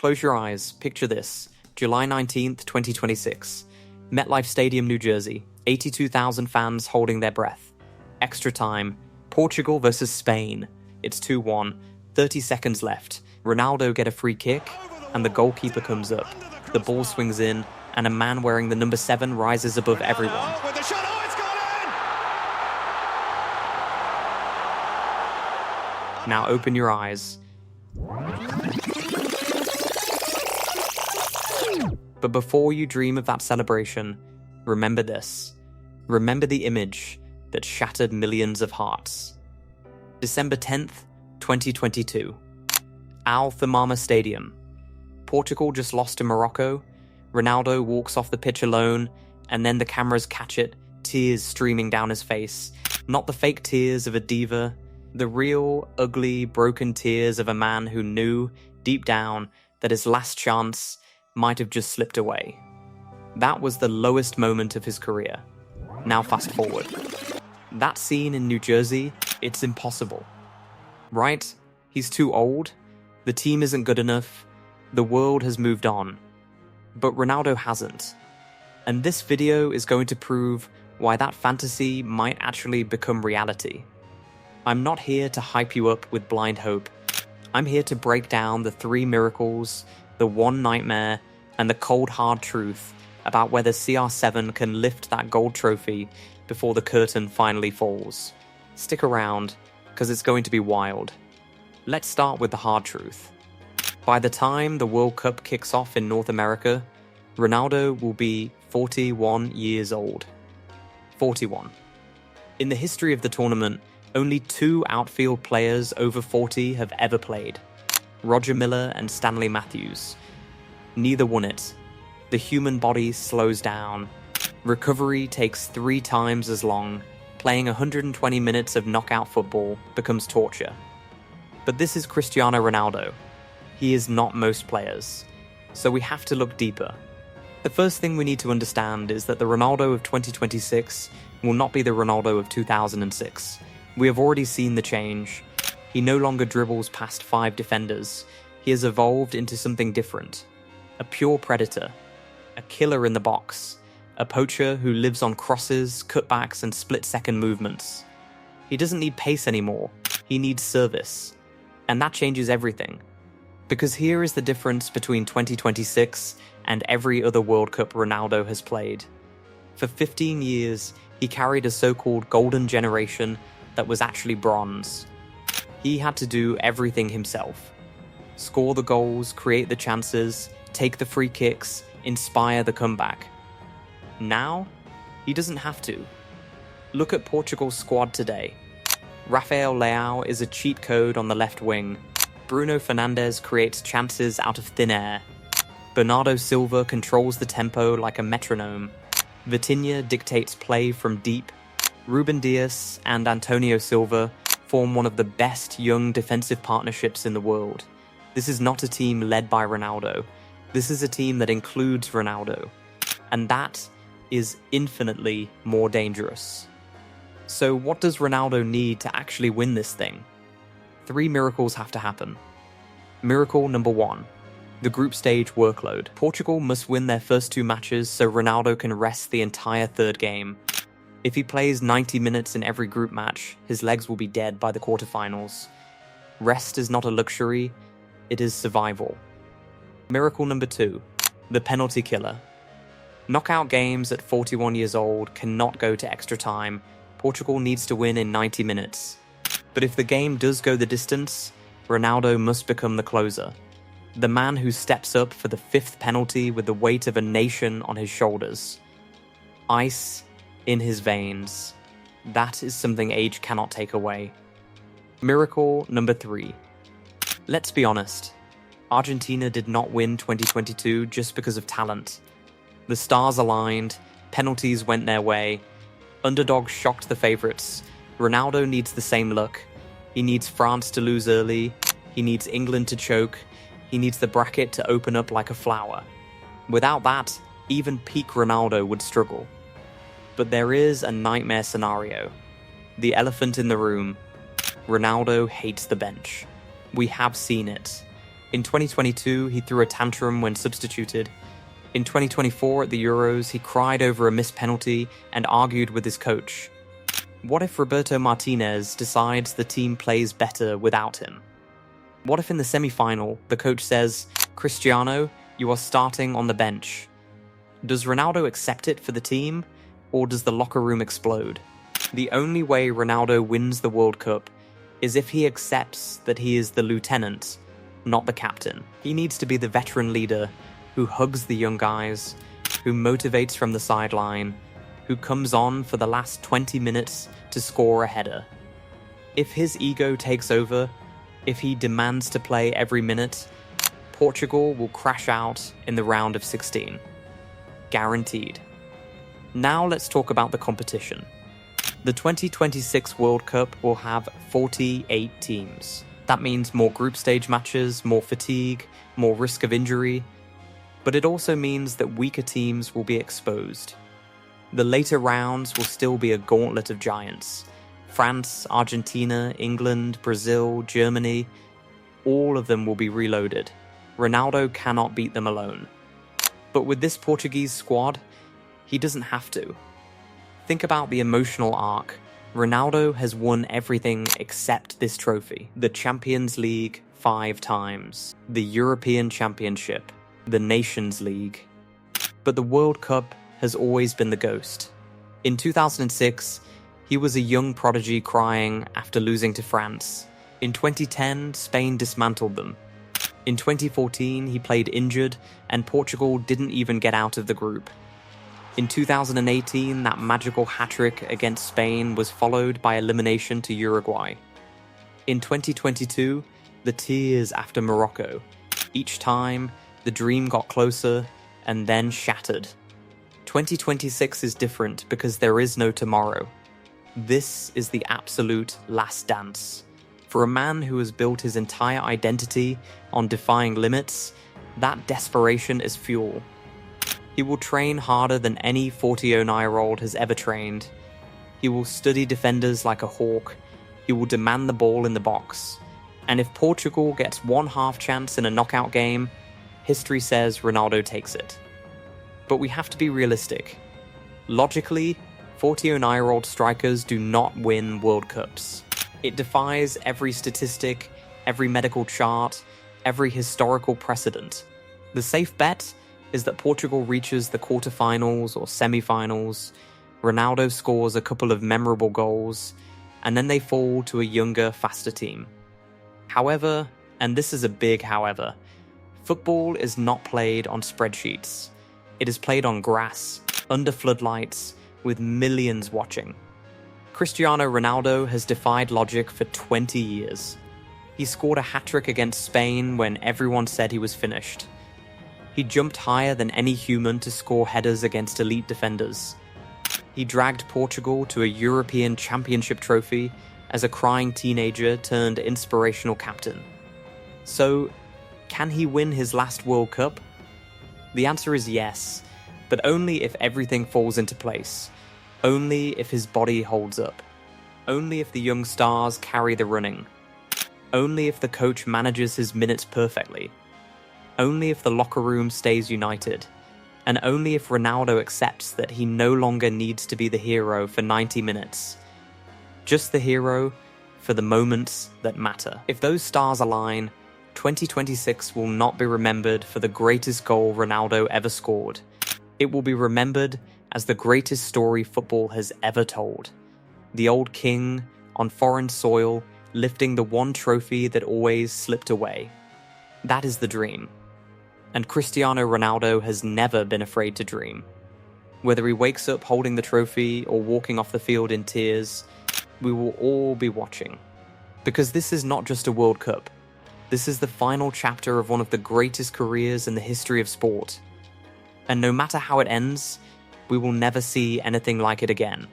Close your eyes, picture this. July 19th, 2026. MetLife Stadium, New Jersey. 82,000 fans holding their breath. Extra time. Portugal versus Spain. It's 2-1. 30 seconds left. Ronaldo get a free kick, and the goalkeeper comes up. The ball swings in, and a man wearing the number 7 rises above everyone. Now open your eyes. But before you dream of that celebration, remember this. Remember the image that shattered millions of hearts. December 10th, 2022. Al Thamama Stadium. Portugal just lost to Morocco. Ronaldo walks off the pitch alone, and then the cameras catch it, tears streaming down his face. Not the fake tears of a diva, the real, ugly, broken tears of a man who knew, deep down, that his last chance might have just slipped away. That was the lowest moment of his career. Now fast forward. That scene in New Jersey, it's impossible. Right? He's too old. The team isn't good enough. The world has moved on. But Ronaldo hasn't. And this video is going to prove why that fantasy might actually become reality. I'm not here to hype you up with blind hope. I'm here to break down the 3 miracles, the 1 nightmare, and the cold hard truth about whether CR7 can lift that gold trophy before the curtain finally falls. Stick around, because it's going to be wild. Let's start with the hard truth. By the time the World Cup kicks off in North America, Ronaldo will be 41 years old. 41. In the history of the tournament, only 2 outfield players over 40 have ever played. Roger Miller and Stanley Matthews. Neither won it. The human body slows down. Recovery takes 3 times as long. Playing 120 minutes of knockout football becomes torture. But this is Cristiano Ronaldo. He is not most players. So we have to look deeper. The first thing we need to understand is that the Ronaldo of 2026 will not be the Ronaldo of 2006. We have already seen the change. He no longer dribbles past 5 defenders. He has evolved into something different. A pure predator. A killer in the box. A poacher who lives on crosses, cutbacks, and split-second movements. He doesn't need pace anymore. He needs service. And that changes everything. Because here is the difference between 2026 and every other World Cup Ronaldo has played. For 15 years, he carried a so-called golden generation that was actually bronze. He had to do everything himself. Score the goals, create the chances, take the free kicks, inspire the comeback. Now, he doesn't have to. Look at Portugal's squad today. Rafael Leao is a cheat code on the left wing. Bruno Fernandes creates chances out of thin air. Bernardo Silva controls the tempo like a metronome. Vitinha dictates play from deep. Ruben Dias and Antonio Silva form one of the best young defensive partnerships in the world. This is not a team led by Ronaldo. This is a team that includes Ronaldo. And that is infinitely more dangerous. So what does Ronaldo need to actually win this thing? 3 miracles have to happen. Miracle number 1. The group stage workload. Portugal must win their first 2 matches so Ronaldo can rest the entire 3rd game. If he plays 90 minutes in every group match, his legs will be dead by the quarterfinals. Rest is not a luxury, it is survival. Miracle number 2. The penalty killer. Knockout games at 41 years old cannot go to extra time. Portugal needs to win in 90 minutes. But if the game does go the distance, Ronaldo must become the closer. The man who steps up for the 5th penalty with the weight of a nation on his shoulders. Ice in his veins. That is something age cannot take away. Miracle number 3. Let's be honest. Argentina did not win 2022 just because of talent. The stars aligned, penalties went their way, underdogs shocked the favourites. Ronaldo needs the same luck. He needs France to lose early, he needs England to choke, he needs the bracket to open up like a flower. Without that, even peak Ronaldo would struggle. But there is a nightmare scenario. The elephant in the room. Ronaldo hates the bench. We have seen it. In 2022, he threw a tantrum when substituted. In 2024 at the Euros, he cried over a missed penalty and argued with his coach. What if Roberto Martinez decides the team plays better without him? What if in the semi-final, the coach says, "Cristiano, you are starting on the bench"? Does Ronaldo accept it for the team, or does the locker room explode? The only way Ronaldo wins the World Cup is if he accepts that he is the lieutenant, not the captain. He needs to be the veteran leader who hugs the young guys, who motivates from the sideline, who comes on for the last 20 minutes to score a header. If his ego takes over, if he demands to play every minute, Portugal will crash out in the round of 16. Guaranteed. Now let's talk about the competition. The 2026 World Cup will have 48 teams. That means more group stage matches, more fatigue, more risk of injury. But it also means that weaker teams will be exposed. The later rounds will still be a gauntlet of giants. France, Argentina, England, Brazil, Germany, all of them will be reloaded. Ronaldo cannot beat them alone. But with this Portuguese squad, he doesn't have to. Think about the emotional arc. Ronaldo has won everything except this trophy. The Champions League 5 times, the European Championship, the Nations League. But the World Cup has always been the ghost. In 2006, he was a young prodigy crying after losing to France. In 2010, Spain dismantled them. In 2014, he played injured, and Portugal didn't even get out of the group. In 2018, that magical hat-trick against Spain was followed by elimination to Uruguay. In 2022, the tears after Morocco. Each time, the dream got closer and then shattered. 2026 is different because there is no tomorrow. This is the absolute last dance. For a man who has built his entire identity on defying limits, that desperation is fuel. He will train harder than any 40-09-year-old has ever trained. He will study defenders like a hawk. He will demand the ball in the box. And if Portugal gets one half chance in a knockout game, history says Ronaldo takes it. But we have to be realistic. Logically, 40-09-year-old strikers do not win World Cups. It defies every statistic, every medical chart, every historical precedent. The safe bet is that Portugal reaches the quarterfinals or semi-finals, Ronaldo scores a couple of memorable goals, and then they fall to a younger, faster team. However, and this is a big however, football is not played on spreadsheets. It is played on grass, under floodlights, with millions watching. Cristiano Ronaldo has defied logic for 20 years. He scored a hat-trick against Spain when everyone said he was finished. He jumped higher than any human to score headers against elite defenders. He dragged Portugal to a European Championship trophy as a crying teenager turned inspirational captain. So, can he win his last World Cup? The answer is yes, but only if everything falls into place. Only if his body holds up. Only if the young stars carry the running. Only if the coach manages his minutes perfectly. Only if the locker room stays united. And only if Ronaldo accepts that he no longer needs to be the hero for 90 minutes. Just the hero for the moments that matter. If those stars align, 2026 will not be remembered for the greatest goal Ronaldo ever scored. It will be remembered as the greatest story football has ever told. The old king on foreign soil lifting the one trophy that always slipped away. That is the dream. And Cristiano Ronaldo has never been afraid to dream. Whether he wakes up holding the trophy or walking off the field in tears, we will all be watching. Because this is not just a World Cup. This is the final chapter of one of the greatest careers in the history of sport. And no matter how it ends, we will never see anything like it again.